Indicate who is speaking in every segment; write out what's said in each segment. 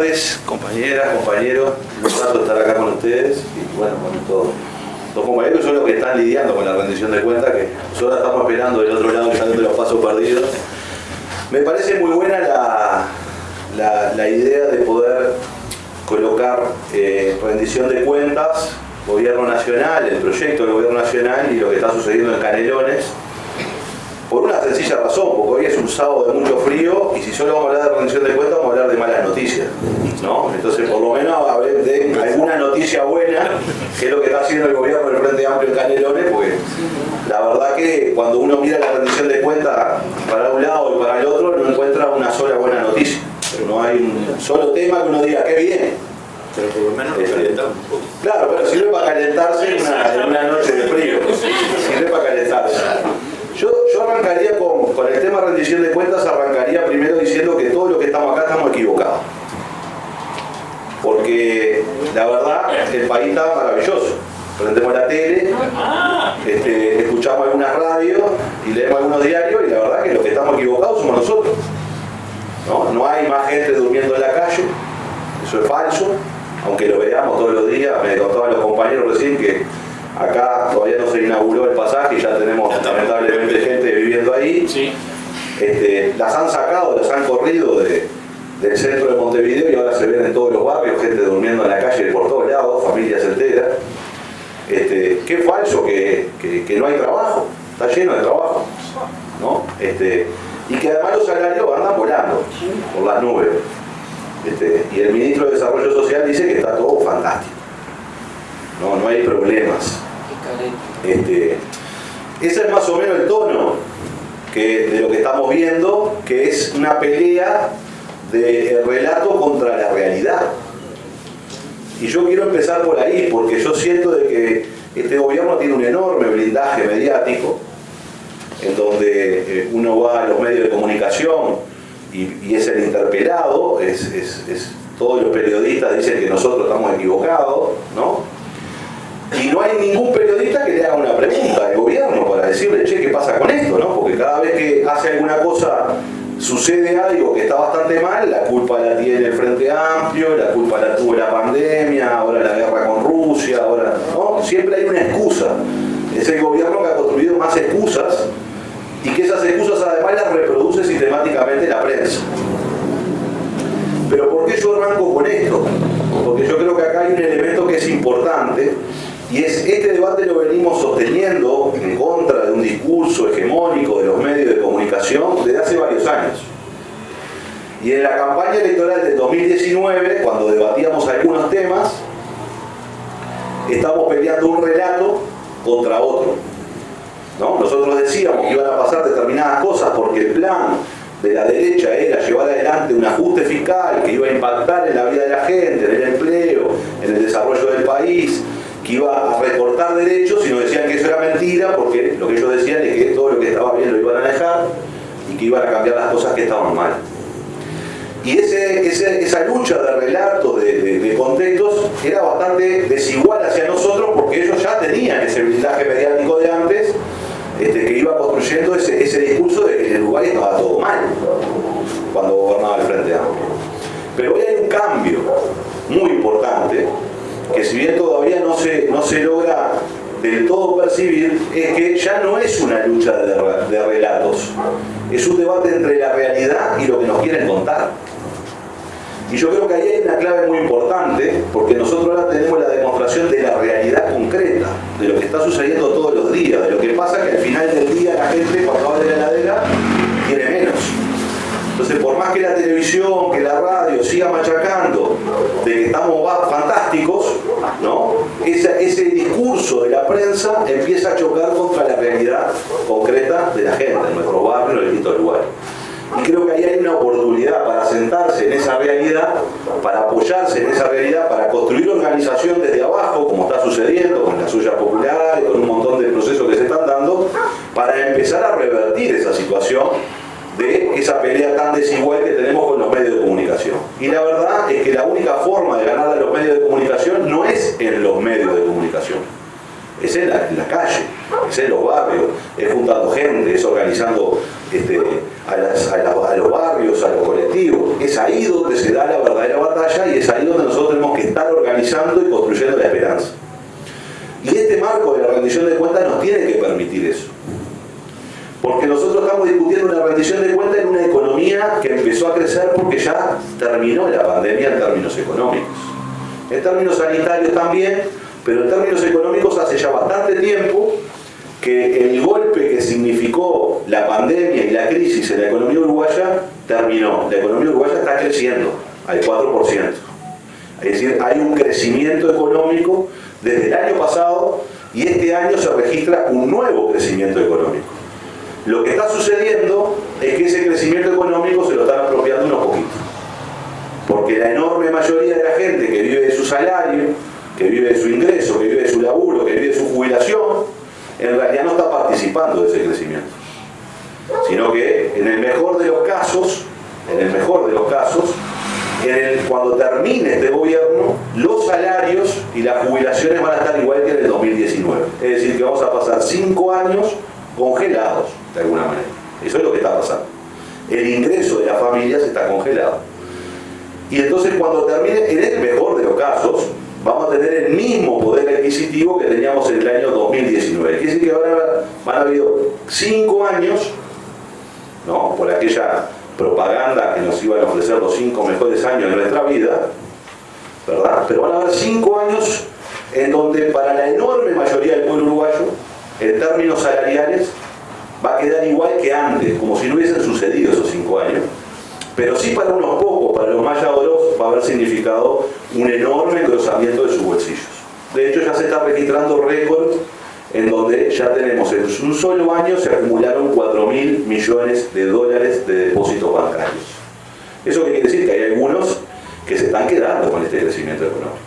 Speaker 1: tardes, compañeras, compañeros. Un gusto estar acá con ustedes y bueno, con todos los compañeros que son los que están lidiando con la rendición de cuentas, que nosotros estamos esperando del otro lado, ya de los pasos perdidos. Me parece muy buena la idea de poder colocar rendición de cuentas, gobierno nacional, el proyecto del gobierno nacional y lo que está sucediendo en Canelones, por una sencilla razón, porque hoy es un sábado de mucho frío y si solo vamos a hablar de rendición de cuentas vamos a hablar de malas noticias, ¿no? Entonces por lo menos a ver de alguna noticia buena, que es lo que está haciendo el gobierno del Frente Amplio en Canelones, porque la verdad que cuando uno mira la rendición de cuentas para un lado y para el otro no encuentra una sola buena noticia, pero no hay un solo tema que uno diga qué bien.
Speaker 2: Pero por lo menos calentamos un poco.
Speaker 1: Claro, pero sirve para calentarse en una noche de frío, sirve para calentarse. Yo arrancaría con el tema rendición de cuentas, arrancaría primero diciendo que todos los que estamos acá estamos equivocados. Porque la verdad, el país está maravilloso. Prendemos la tele, escuchamos algunas radios y leemos algunos diarios y la verdad que los que estamos equivocados somos nosotros. No hay más gente durmiendo en la calle, eso es falso, aunque lo veamos todos los días. Me contaban los compañeros recién que acá todavía no se inauguró el pasaje y ya tenemos lamentablemente gente viviendo ahí. Sí. Las han sacado, las han corrido del centro de Montevideo y ahora se ven en todos los barrios gente durmiendo en la calle por todos lados, familias enteras. Qué falso que no hay trabajo, está lleno de trabajo, ¿no? Y que además los salarios andan volando por las nubes. Y el ministro de Desarrollo Social dice que está todo fantástico. No hay problemas. Ese es más o menos el tono de lo que estamos viendo, que es una pelea de relato contra la realidad. Y yo quiero empezar por ahí, porque yo siento de que este gobierno tiene un enorme blindaje mediático, en donde uno va a los medios de comunicación y es el interpelado, todos los periodistas dicen que nosotros estamos equivocados, ¿no? Y no hay ningún periodista que le haga una pregunta al gobierno para decirle, che, ¿qué pasa con esto? ¿No? Porque cada vez que hace alguna cosa, sucede algo que está bastante mal, la culpa la tiene el Frente Amplio, la culpa la tuvo la pandemia, ahora la guerra con Rusia, ahora, ¿no? Siempre hay una excusa. Es el gobierno que ha construido más excusas y que esas excusas además las reproduce sistemáticamente la prensa. Pero ¿por qué yo arranco con esto? Porque yo creo que acá hay un elemento que es importante y este debate lo venimos sosteniendo en contra de un discurso hegemónico de los medios de comunicación desde hace varios años. Y en la campaña electoral del 2019, cuando debatíamos algunos temas, estábamos peleando un relato contra otro, ¿no? Nosotros decíamos que iban a pasar determinadas cosas porque el plan de la derecha era llevar adelante un ajuste fiscal que iba a impactar en la vida de la gente, en el empleo, en el desarrollo del país, que iba a recortar derechos, y nos decían que eso era mentira porque lo que ellos decían es que todo lo que estaba bien lo iban a dejar y que iban a cambiar las cosas que estaban mal. Y esa lucha de relatos, de contextos, era bastante desigual hacia nosotros porque ellos ya tenían ese blindaje mediático de antes, que iba construyendo ese discurso de que en el lugar estaba todo mal cuando gobernaba el Frente Amplio. Pero hoy hay un cambio muy importante que, si bien todavía no se logra del todo percibir, es que ya no es una lucha de relatos, es un debate entre la realidad y lo que nos quieren contar. Y yo creo que ahí hay una clave muy importante, porque nosotros ahora tenemos la demostración de la realidad concreta, de lo que está sucediendo todos los días, de lo que pasa que al final del día la gente, cuando abre la heladera, tiene menos. Entonces, por más que la televisión, que la radio siga machacando de que estamos fantásticos, ¿no? Ese discurso de la prensa empieza a chocar contra la realidad concreta de la gente, en nuestros barrios, en distintos lugares. Y creo que ahí hay una oportunidad para sentarse en esa realidad, para apoyarse en esa realidad, para construir organización desde abajo, como está sucediendo con las ollas populares, con un montón de procesos que se están dando, para empezar a revertir esa situación de esa pelea tan desigual que tenemos con los medios de comunicación. Y la verdad es que la única forma de ganar a los medios de comunicación no es en los medios de comunicación, es en la calle, es en los barrios, es juntando gente, es organizando a los barrios, a los colectivos. Es ahí donde se da la verdadera batalla rendición de cuentas en una economía que empezó a crecer porque ya terminó la pandemia en términos económicos. En términos sanitarios también, pero en términos económicos hace ya bastante tiempo que el golpe que significó la pandemia y la crisis en la economía uruguaya terminó. La economía uruguaya está creciendo al 4%. Es decir, hay un crecimiento económico desde el año pasado y este año se registra un nuevo crecimiento económico. Lo que está sucediendo es que ese crecimiento económico se lo están apropiando unos poquitos. Porque la enorme mayoría de la gente que vive de su salario, que vive de su ingreso, que vive de su laburo, que vive de su jubilación, en realidad no está participando de ese crecimiento. Sino que en el mejor de los casos, cuando termine este gobierno, los salarios y las jubilaciones van a estar igual que en el 2019. Es decir, que vamos a pasar 5 años congelados, de alguna manera. Eso es lo que está pasando. El ingreso de las familias está congelado. Y entonces cuando termine, en el mejor de los casos, vamos a tener el mismo poder adquisitivo que teníamos en el año 2019. Quiere decir que ahora van a haber 5 años, ¿no?, por aquella propaganda que nos iban a ofrecer los 5 mejores años de nuestra vida, ¿verdad? Pero van a haber 5 años en donde para la enorme mayoría del pueblo uruguayo, en términos salariales, va a quedar igual que antes, como si no hubiesen sucedido esos 5 años. Pero sí para unos pocos, para los más llamados, va a haber significado un enorme engrosamiento de sus bolsillos. De hecho, ya se está registrando récord en donde ya tenemos en un solo año se acumularon 4.000 millones de dólares de depósitos bancarios. ¿Eso qué quiere decir? Que hay algunos que se están quedando con este crecimiento económico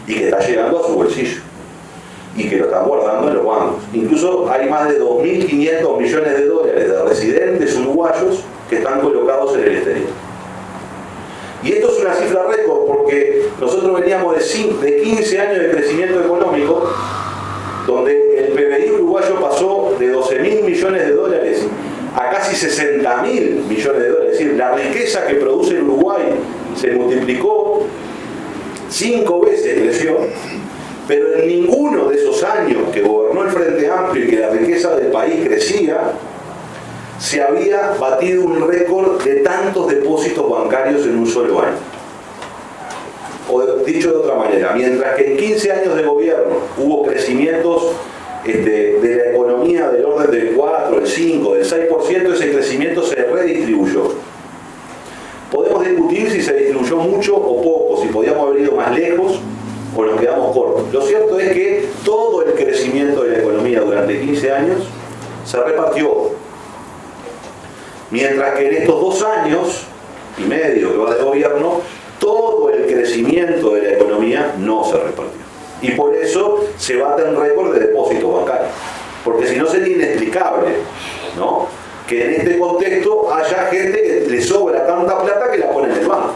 Speaker 1: y que está llegando a su bolsillo y que lo están guardando en los bancos. Incluso hay más de 2.500 millones de dólares de residentes uruguayos que están colocados en el exterior. Y esto es una cifra récord porque nosotros veníamos de 15 años de crecimiento económico donde el PBI uruguayo pasó de 12.000 millones de dólares a casi 60.000 millones de dólares. Es decir, la riqueza que produce el Uruguay se multiplicó 5 veces, creció, pero en ninguno de esos años que gobernó el Frente Amplio y que la riqueza del país crecía, se había batido un récord de tantos depósitos bancarios en un solo año. O dicho de otra manera, mientras que en 15 años de gobierno hubo crecimientos de la economía del orden del 4, del 5, del 6%, ese crecimiento se redistribuyó. Podemos discutir si se distribuyó mucho o poco, si podíamos haber ido más lejos o nos quedamos cortos. Lo cierto es que todo el crecimiento de la economía durante 15 años se repartió. Mientras que en estos 2 años y medio que va de gobierno, todo el crecimiento de la economía no se repartió. Y por eso se baten récord de depósitos bancarios. Porque si no sería inexplicable, ¿no?, que en este contexto haya gente que le sobra tanta plata que la pone en el banco.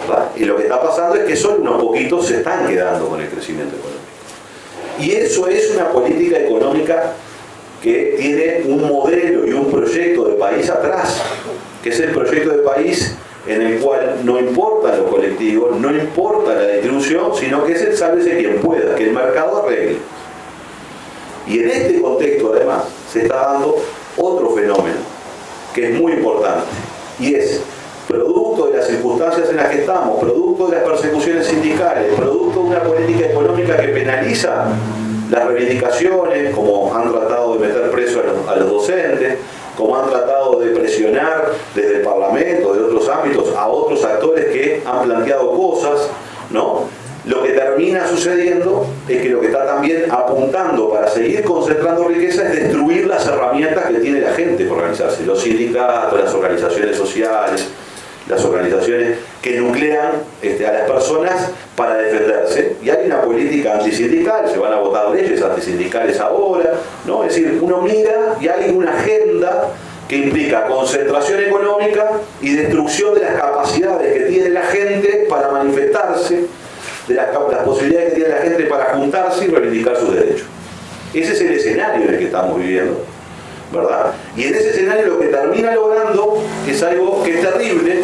Speaker 1: ¿Verdad? Y lo que está pasando es que solo unos poquitos se están quedando con el crecimiento económico. Y eso es una política económica que tiene un modelo y un proyecto de país atrás, que es el proyecto de país en el cual no importa lo colectivo, no importa la distribución, sino que es el sálvese quien pueda, que el mercado arregle. Y en este contexto, además, se está dando otro fenómeno que es muy importante, y es producto de las circunstancias en las que estamos, producto de las persecuciones sindicales, producto de una política económica que penaliza las reivindicaciones, como han tratado de meter preso a los docentes, como han tratado de presionar desde el Parlamento, de otros ámbitos, a otros actores que han planteado cosas, ¿no? Lo que termina sucediendo es que lo que está también apuntando para seguir concentrando riqueza es destruir las herramientas que tiene la gente para organizarse, los sindicatos, las organizaciones sociales, las organizaciones que nuclean a las personas para defenderse. Y hay una política antisindical, se van a votar leyes antisindicales ahora, ¿no? Es decir, uno mira y hay una agenda que implica concentración económica y destrucción de las capacidades que tiene la gente para manifestarse, de las posibilidades que tiene la gente para juntarse y reivindicar sus derechos. Ese es el escenario en el que estamos viviendo, ¿verdad? Y en ese escenario lo que termina logrando es algo que es terrible,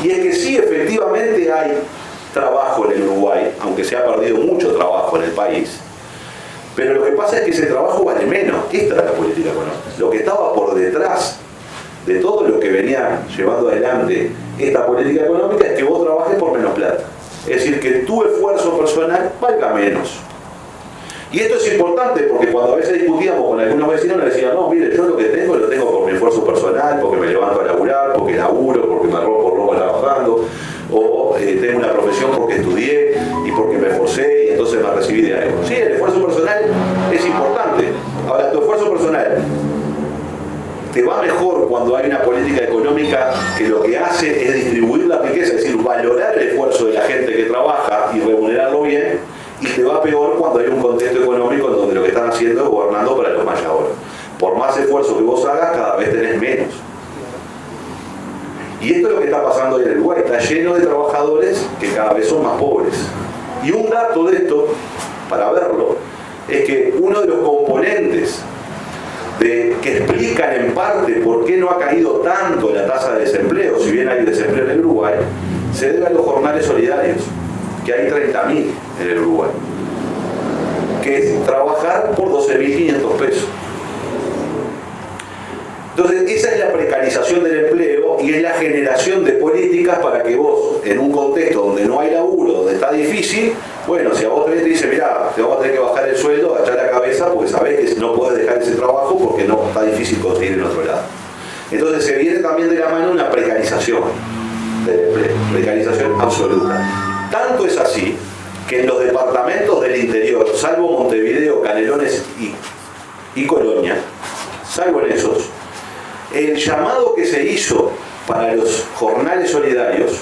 Speaker 1: y es que sí, efectivamente hay trabajo en el Uruguay, aunque se ha perdido mucho trabajo en el país, pero lo que pasa es que ese trabajo vale menos. Esta era la política económica. Lo que estaba por detrás de todo lo que venía llevando adelante esta política económica es que vos trabajes por menos plata. Es decir, que tu esfuerzo personal valga menos. Y esto es importante porque cuando a veces discutíamos con algunos vecinos nos decían, no, mire, yo lo que tengo lo tengo por mi esfuerzo personal, porque me levanto a laburar, porque laburo, porque me robo trabajando, o tengo una profesión porque estudié y porque me esforcé y entonces me recibí de algo. Sí, el esfuerzo personal es importante. Ahora, tu esfuerzo personal te va mejor cuando hay una política económica que lo que hace es distribuir la riqueza, es decir, valorar el esfuerzo de la gente que trabaja y remunerarlo bien, y te va peor cuando hay un contexto económico en donde lo que están haciendo es gobernando para los mayores. Por más esfuerzo que vos hagas, cada vez tenés menos. Y esto es lo que está pasando hoy en el Uruguay, está lleno de trabajadores que cada vez son más pobres. Y un dato de esto, para verlo, es que uno de los componentes que explican en parte por qué no ha caído tanto la tasa de desempleo, si bien hay desempleo en el Uruguay, se debe a los jornales solidarios, que hay 30.000 en el Uruguay, que es trabajar por 12.500 pesos. Entonces, esa es la precarización del empleo y es la generación de políticas para que vos, en un contexto donde no hay laburo, donde está difícil, bueno, si a vos te dice, mirá, te vamos a tener que bajar el sueldo, agachar la cabeza, porque sabés que no podés dejar ese trabajo porque no está difícil conseguir en otro lado. Entonces se viene también de la mano una precarización del empleo, precarización absoluta. Tanto es así que en los departamentos del interior, salvo Montevideo, Canelones y Colonia, salvo en esos, el llamado que se hizo para los jornales solidarios,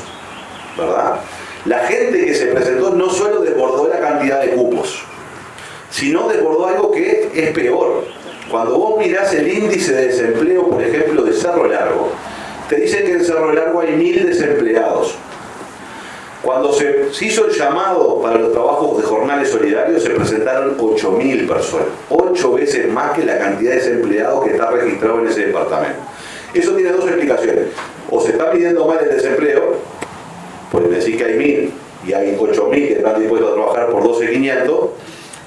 Speaker 1: ¿verdad? La gente que se presentó no solo desbordó la cantidad de cupos, sino desbordó algo que es peor. Cuando vos mirás el índice de desempleo, por ejemplo, de Cerro Largo, te dicen que en Cerro Largo hay 1.000 desempleados. Cuando se hizo el llamado para los trabajos de jornales solidarios, se presentaron 8.000 personas. 8 veces más que la cantidad de desempleados que está registrado en ese departamento. Eso tiene dos explicaciones. O se está pidiendo mal el desempleo, porque me decís que hay 1.000 y hay 8.000 que están dispuestos a trabajar por 12.500,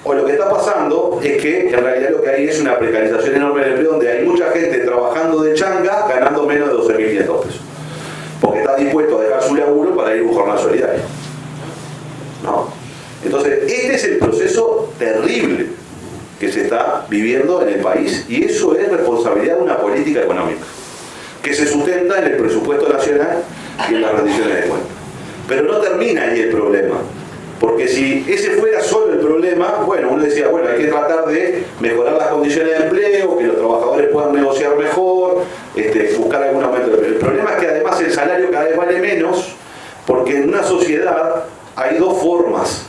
Speaker 1: o lo que está pasando es que en realidad lo que hay es una precarización enorme del empleo, donde hay mucha gente trabajando de changa ganando menos de 12.500 pesos. Porque está dispuesto a dejar su laburo para ir a un jornal solidario. ¿No? Entonces, este es el proceso terrible que se está viviendo en el país, y eso es responsabilidad de una política económica que se sustenta en el presupuesto nacional y en las rendiciones de cuentas. Pero no termina ahí el problema, porque si ese fuera solo el problema, bueno, uno decía, bueno, hay que tratar de mejorar las condiciones de empleo, que los trabajadores puedan negociar mejor, buscar algún aumento. El problema es que además el salario cada vez vale menos, porque en una sociedad hay dos formas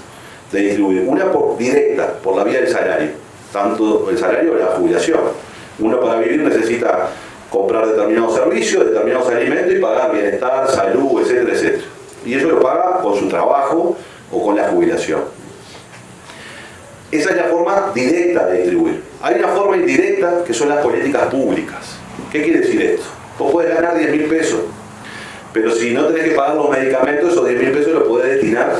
Speaker 1: de distribuir. Una directa, por la vía del salario, tanto el salario o la jubilación. Uno para vivir necesita comprar determinados servicios, determinados alimentos y pagar bienestar, salud, etcétera, etcétera. Y eso lo paga con su trabajo o con la jubilación. Esa es la forma directa de distribuir. Hay una forma indirecta que son las políticas públicas. ¿Qué quiere decir esto? Vos podés ganar 10.000 pesos, pero si no tenés que pagar los medicamentos, esos 10.000 pesos los podés destinar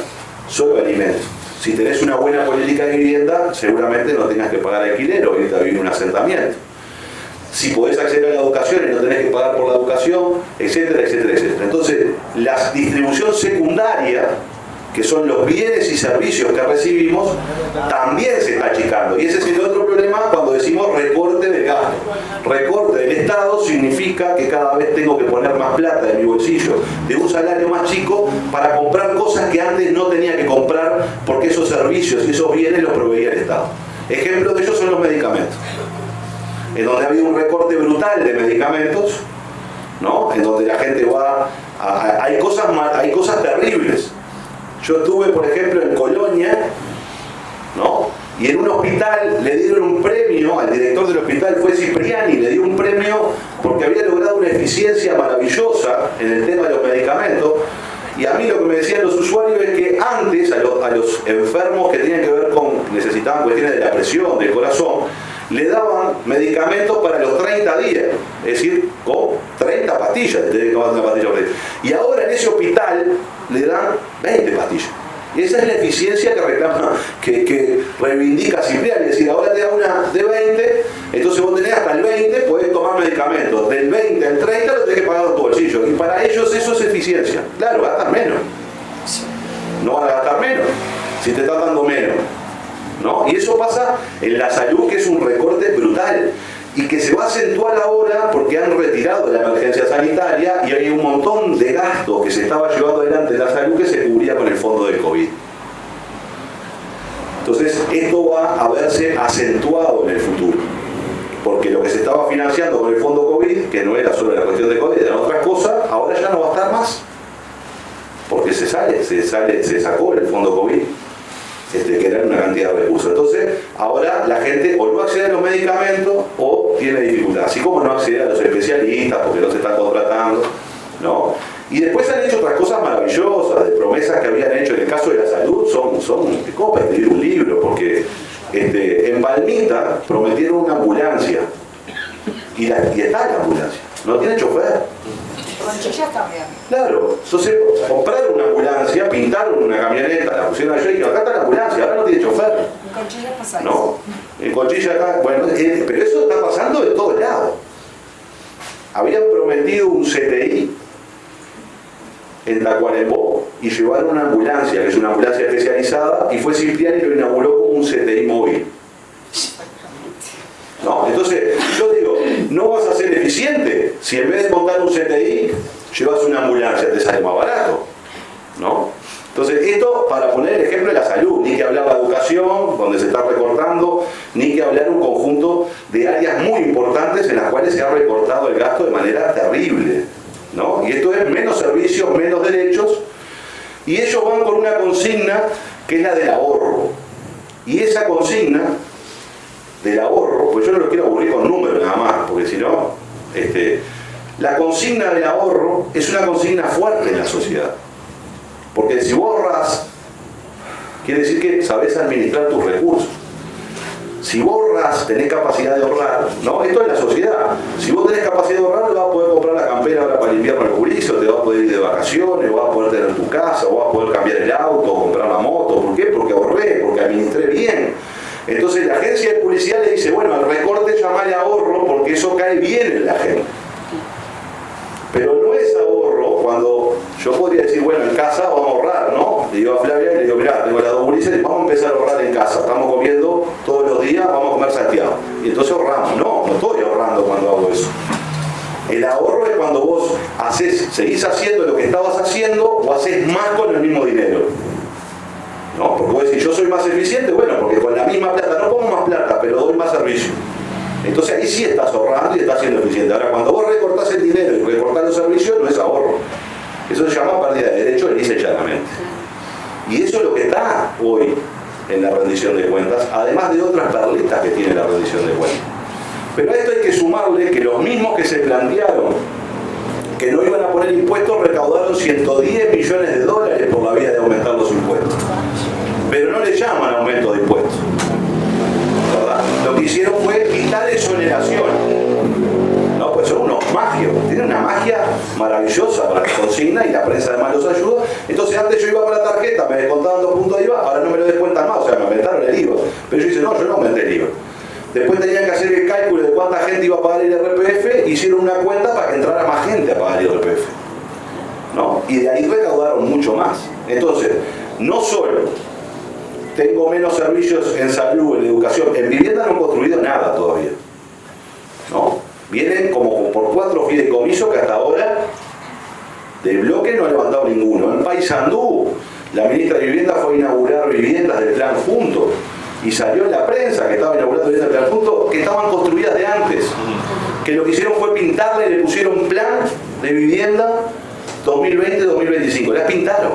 Speaker 1: solo a alimentos. Si tenés una buena política de vivienda, seguramente no tengas que pagar alquiler o irte a vivir en un asentamiento. Si podés acceder a la educación y no tenés que pagar por la educación, etcétera, etcétera, etcétera. Entonces, la distribución secundaria, que son los bienes y servicios que recibimos, también se está achicando. Y ese es el otro problema cuando decimos recorte del gasto. Recorte del Estado significa que cada vez tengo que poner más plata de mi bolsillo, de un salario más chico, para comprar cosas que antes no tenía que comprar porque esos servicios y esos bienes los proveía el Estado. Ejemplo de ellos son los medicamentos, en donde ha habido un recorte brutal de medicamentos, ¿no? En donde la gente va hay cosas terribles. Yo estuve, por ejemplo, en Colonia, ¿no? Y en un hospital le dieron un premio, al director del hospital fue Cipriani, le dio un premio porque había logrado una eficiencia maravillosa en el tema de los medicamentos. Y a mí lo que me decían los usuarios es que antes a los enfermos que tenían que ver necesitaban cuestiones de la presión, del corazón, le daban medicamentos para los 30 días, es decir, con 30 pastillas, y ahora en ese hospital le dan 20 pastillas. Y esa es la eficiencia que reclama, que reivindica Cipriani, es decir, ahora te da una de 20, entonces vos tenés hasta el 20, podés tomar medicamentos, del 20 al 30 lo tenés que pagar en tu bolsillo. Y para ellos eso es eficiencia. Claro, gastan menos. No van a gastar menos si te están dando menos, ¿no? Y eso pasa en la salud, que es un recorte brutal y que se va a acentuar ahora porque han retirado la emergencia sanitaria y hay un montón de gastos que se estaba llevando adelante en la salud que se cubría con el fondo del COVID. Entonces esto va a verse acentuado en el futuro, porque lo que se estaba financiando con el fondo COVID, que no era solo la cuestión de COVID, eran otras cosas, ahora ya no va a estar más, porque se sacó el fondo COVID, que era una cantidad de recursos. Entonces ahora la gente o no accede a los medicamentos o tiene dificultad, así como no accede a los especialistas porque no se están contratando, ¿no? Y después han hecho otras cosas maravillosas, de promesas que habían hecho en el caso de la salud, son como para escribir un libro, porque en Palmita prometieron una ambulancia, y está la ambulancia, no tiene chofer.
Speaker 3: Conchillas también.
Speaker 1: Claro, entonces compraron una ambulancia, pintaron una camioneta, la pusieron allá y dijeron, acá está la ambulancia, ahora no tiene chofer.
Speaker 3: En Conchillas pasa eso.
Speaker 1: No, en Conchilla acá, bueno, pero eso está pasando de todos lados. Habían prometido un CTI en Tacuarembó y llevaron una ambulancia, que es una ambulancia especializada, y fue Cipriani y lo inauguró como un CTI móvil. No, entonces yo digo, no vas a ser eficiente si en vez de montar un CTI llevas una ambulancia, te sale más barato, ¿no? Entonces esto para poner el ejemplo de la salud, ni que hablar de educación, donde se está recortando, ni que hablar un conjunto de áreas muy importantes en las cuales se ha recortado el gasto de manera terrible, ¿no? Y esto es menos servicios, menos derechos, y ellos van con una consigna que es la del ahorro, y esa consigna del ahorro, pues yo no lo quiero aburrir con números nada más, porque si no, la consigna del ahorro es una consigna fuerte en la sociedad. Porque si vos ahorrás, quiere decir que sabés administrar tus recursos. Si vos ahorrás, tenés capacidad de ahorrar, ¿no? Esto es la sociedad. Si vos tenés capacidad de ahorrar, vas a poder comprar la campera ahora para el invierno al juicio, te vas a poder ir de vacaciones, vas a poder tener tu casa, vas a poder cambiar el auto, comprar la moto. ¿Por qué? Porque ahorré, porque administré bien. Entonces la agencia de publicidad le dice, bueno, al recorte llamale ahorro porque eso cae bien en la gente. Pero no es ahorro cuando yo podría decir, bueno, en casa vamos a ahorrar, ¿no? Le digo a Flavia y le digo, mirá, tengo las dos gurises, vamos a empezar a ahorrar en casa. Estamos comiendo todos los días, vamos a comer salteado. Y entonces ahorramos. No estoy ahorrando cuando hago eso. El ahorro es cuando vos seguís haciendo lo que estabas haciendo o haces más con el mismo dinero. ¿No? Porque vos decís, yo soy más eficiente, bueno, porque con la misma plata, no pongo más plata, pero doy más servicio. Entonces ahí sí estás ahorrando y estás siendo eficiente. Ahora, cuando vos recortás el dinero y recortás los servicios, no es ahorro. Eso se llama pérdida de derechos lisa y llanamente. Y eso es lo que está hoy en la rendición de cuentas, además de otras perlitas que tiene la rendición de cuentas. Pero a esto hay que sumarle que los mismos que se plantearon que no iban a poner impuestos recaudaron 110 millones de dólares por la vía de aumentar los impuestos. Pero no le llaman aumento de impuestos, ¿verdad? Lo que hicieron fue quitar exoneración. No, pues son unos magios, tienen una magia maravillosa para la consigna y la prensa además los ayuda. Entonces antes yo iba para la tarjeta, me descontaban 2 puntos de IVA, ahora no me lo descuentan más, o sea, me aumentaron el IVA. Pero yo hice, no, yo no aumenté el IVA. Después tenían que hacer el cálculo de cuánta gente iba a pagar el RPF, hicieron una cuenta para que entrara más gente a pagar el RPF, ¿no? Y de ahí recaudaron mucho más. Entonces, no solo tengo menos servicios en salud, en educación, en vivienda no han construido nada todavía, ¿no? Vienen como por 4 fideicomisos que hasta ahora de bloque no ha levantado ninguno. En Paysandú, la ministra de Vivienda fue a inaugurar viviendas del plan Juntos. Y salió en la prensa que estaba inaugurando el plan Juntos, que estaban construidas de antes. Que lo que hicieron fue pintarle y le pusieron plan de vivienda 2020-2025. Las pintaron.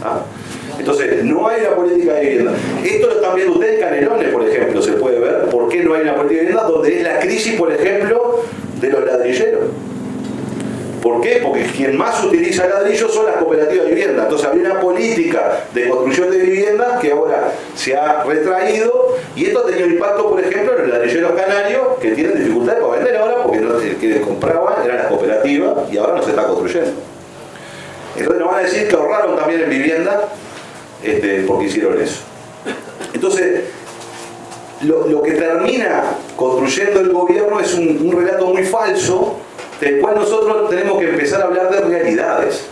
Speaker 1: ¿Ah? Entonces, no hay una política de vivienda. Esto lo están viendo ustedes en Canelones, por ejemplo. Se puede ver por qué no hay una política de vivienda, donde es la crisis, por ejemplo, de los ladrilleros. ¿Por qué? Porque quien más utiliza ladrillos son las cooperativas de vivienda. Entonces había una política de construcción de viviendas que ahora se ha retraído y esto ha tenido impacto, por ejemplo, en los ladrilleros canarios que tienen dificultades para vender ahora porque no, quienes compraban eran las cooperativas y ahora no se está construyendo. Entonces nos van a decir que ahorraron también en vivienda porque hicieron eso. Entonces, lo que termina construyendo el gobierno es un relato muy falso del cual nosotros tenemos que empezar a hablar de realidades.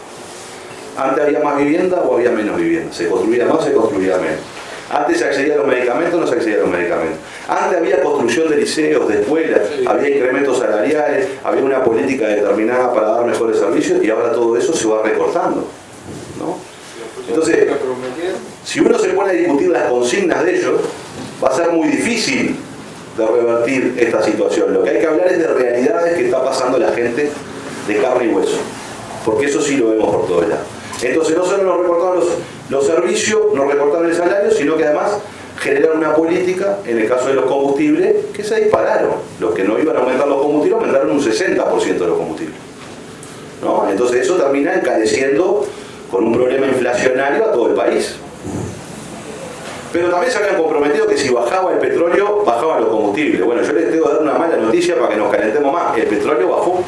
Speaker 1: Antes había más vivienda o había menos vivienda, se construía más o se construía menos. Antes se accedía a los medicamentos o no se accedía a los medicamentos. Antes había construcción de liceos, de escuelas, había incrementos salariales, había una política determinada para dar mejores servicios y ahora todo eso se va recortando, ¿no? Entonces, si uno se pone a discutir las consignas de ellos, va a ser muy difícil de revertir esta situación. Lo que hay que hablar es de realidades que está pasando la gente de carne y hueso, porque eso sí lo vemos por todos lados. Entonces no solo nos recortaron los servicios, nos recortaron el salario, sino que además generaron una política, en el caso de los combustibles, que se dispararon. Los que no iban a aumentar los combustibles aumentaron un 60% de los combustibles, ¿no? Entonces eso termina encareciendo con un problema inflacionario a todo el país. Pero también se habían comprometido que si bajaba el petróleo, bajaban los combustibles. Bueno, yo les tengo que dar una mala noticia para que nos calentemos más. El petróleo bajó.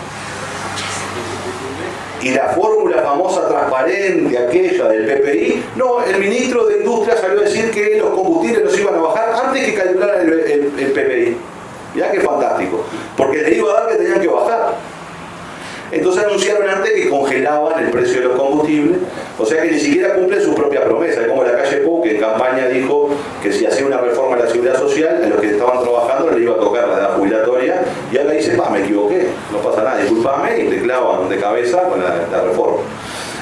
Speaker 1: Y la fórmula famosa transparente, aquella del PPI, no, el ministro de Industria salió a decir que los combustibles no se iban a bajar antes que calcularan el PPI. Mirá qué fantástico, porque les iba a dar que tenían que bajar. Entonces anunciaron antes que congelaban el precio de los combustibles, o sea que ni siquiera cumplen su propia promesa, como la calle Pou, que en campaña dijo que si hacía una reforma a la seguridad social, a los que estaban trabajando les iba a tocar la edad jubilatoria, y ahora dice, me equivoqué, no pasa nada, disculpame, y te clavan de cabeza con la reforma.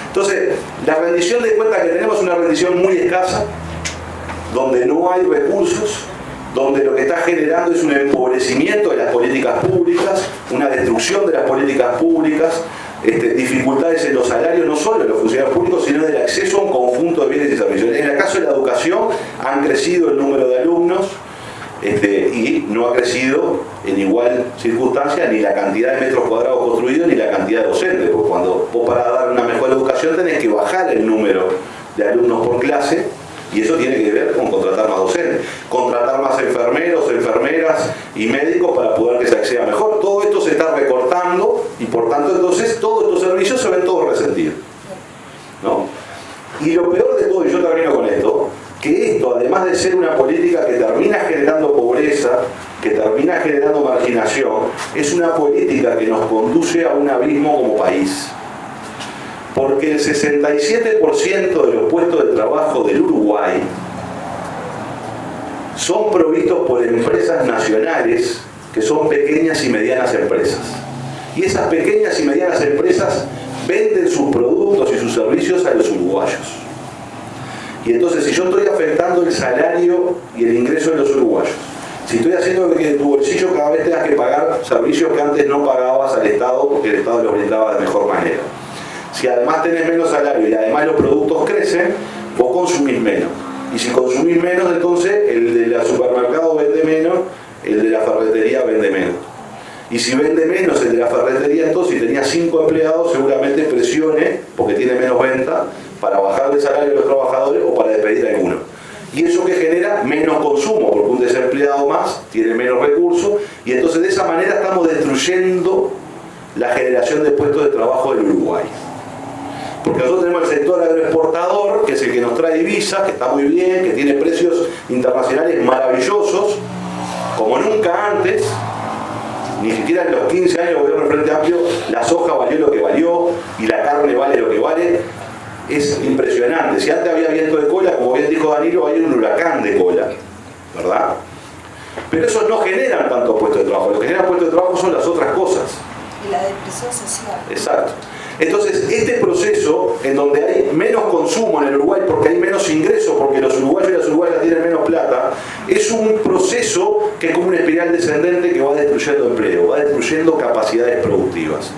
Speaker 1: Entonces, la rendición de cuentas que tenemos es una rendición muy escasa, donde no hay recursos, donde lo que está generando es un empobrecimiento de las políticas públicas, una destrucción de las políticas públicas, dificultades en los salarios, no solo de los funcionarios públicos, sino del acceso a un conjunto de bienes y servicios. En el caso de la educación, han crecido el número de alumnos y no ha crecido en igual circunstancia ni la cantidad de metros cuadrados construidos ni la cantidad de docentes, porque cuando vos para dar una mejor educación tenés que bajar el número de alumnos por clase. Y eso tiene que ver con contratar más docentes, contratar más enfermeros, enfermeras y médicos para poder que se acceda mejor. Todo esto se está recortando y por tanto entonces todos estos servicios se ven todos resentidos, ¿no? Y lo peor de todo, y yo termino con esto, que esto, además de ser una política que termina generando pobreza, que termina generando marginación, es una política que nos conduce a un abismo como país. Porque el 67% de los puestos de trabajo del Uruguay son provistos por empresas nacionales que son pequeñas y medianas empresas. Y esas pequeñas y medianas empresas venden sus productos y sus servicios a los uruguayos. Y entonces, si yo estoy afectando el salario y el ingreso de los uruguayos, si estoy haciendo que de tu bolsillo cada vez tengas que pagar servicios que antes no pagabas al Estado porque el Estado los brindaba de mejor manera, si además tenés menos salario y además los productos crecen, vos consumís menos. Y si consumís menos, entonces el de la supermercado vende menos, el de la ferretería vende menos. Y si vende menos el de la ferretería, entonces si tenía 5 empleados, seguramente presione, porque tiene menos venta, para bajar el salario de los trabajadores o para despedir a alguno. Y eso que genera menos consumo, porque un desempleado más tiene menos recursos, y entonces de esa manera estamos destruyendo la generación de puestos de trabajo del Uruguay. Porque nosotros tenemos el sector agroexportador, que es el que nos trae divisas, que está muy bien, que tiene precios internacionales maravillosos, como nunca antes. Ni siquiera en los 15 años del gobierno del Frente Amplio la soja valió lo que valió y la carne vale lo que vale. Es impresionante. Si antes había viento de cola, como bien dijo Danilo, hay un huracán de cola, ¿verdad? Pero esos no generan tantos puestos de trabajo. Lo que genera puestos de trabajo son las otras cosas.
Speaker 3: Y la depresión social.
Speaker 1: Exacto. Entonces, este proceso en donde hay menos consumo en el Uruguay porque hay menos ingresos, porque los uruguayos y las uruguayas tienen menos plata, es un proceso que es como una espiral descendente que va destruyendo empleo, va destruyendo capacidades productivas.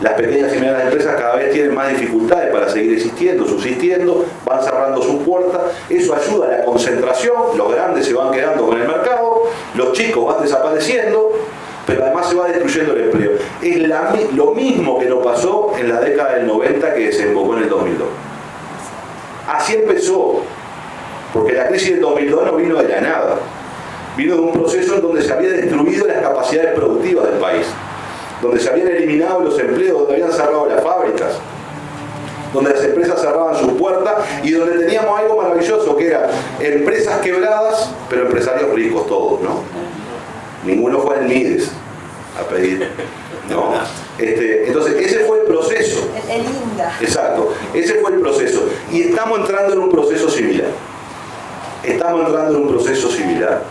Speaker 1: Las pequeñas y medianas empresas cada vez tienen más dificultades para seguir existiendo, subsistiendo, van cerrando sus puertas, eso ayuda a la concentración, los grandes se van quedando con el mercado, los chicos van desapareciendo, pero además se va destruyendo el empleo. Es lo mismo que nos pasó en la década del 90 que desembocó en el 2002. Así empezó, porque la crisis del 2002 no vino de la nada, vino de un proceso en donde se había destruido las capacidades productivas del país, donde se habían eliminado los empleos, donde habían cerrado las fábricas, donde las empresas cerraban sus puertas y donde teníamos algo maravilloso que era empresas quebradas, pero empresarios ricos todos, ¿no? Ninguno fue al Mides a pedir, ¿no? Entonces, ese fue el proceso.
Speaker 3: El INDA.
Speaker 1: Exacto, ese fue el proceso. Y estamos entrando en un proceso similar. Estamos entrando en un proceso similar,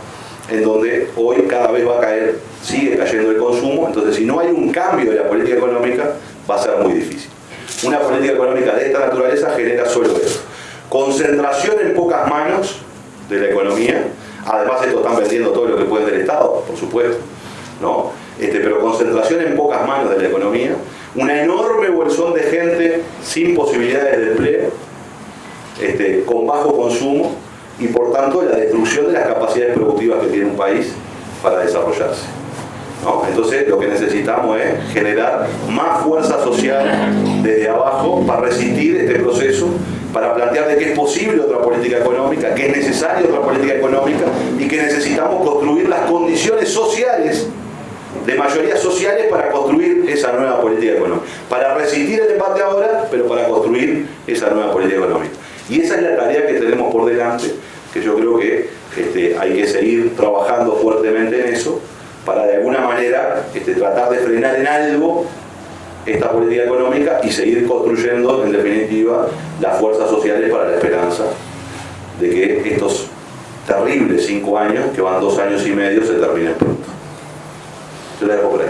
Speaker 1: en donde hoy cada vez va a caer, sigue cayendo el consumo. Entonces, si no hay un cambio de la política económica, va a ser muy difícil. Una política económica de esta naturaleza genera solo eso: concentración en pocas manos de la economía. Además, esto están vendiendo todo lo que pueden del Estado, por supuesto, ¿no? Pero concentración en pocas manos de la economía, una enorme bolsón de gente sin posibilidades de empleo, con bajo consumo, y por tanto la destrucción de las capacidades productivas que tiene un país para desarrollarse, ¿no? Entonces, lo que necesitamos es generar más fuerza social desde abajo para resistir este proceso, para plantear de que es posible otra política económica, que es necesaria otra política económica y que necesitamos construir las condiciones sociales, de mayorías sociales, para construir esa nueva política económica. Para resistir el embate ahora, pero para construir esa nueva política económica. Y esa es la tarea que tenemos por delante, que yo creo que hay que seguir trabajando fuertemente en eso, para de alguna manera tratar de frenar en algo esta política económica y seguir construyendo, en definitiva, las fuerzas sociales para la esperanza de que estos terribles 5 años, que van 2 años y medio, se terminen pronto. Yo la dejo por ahí.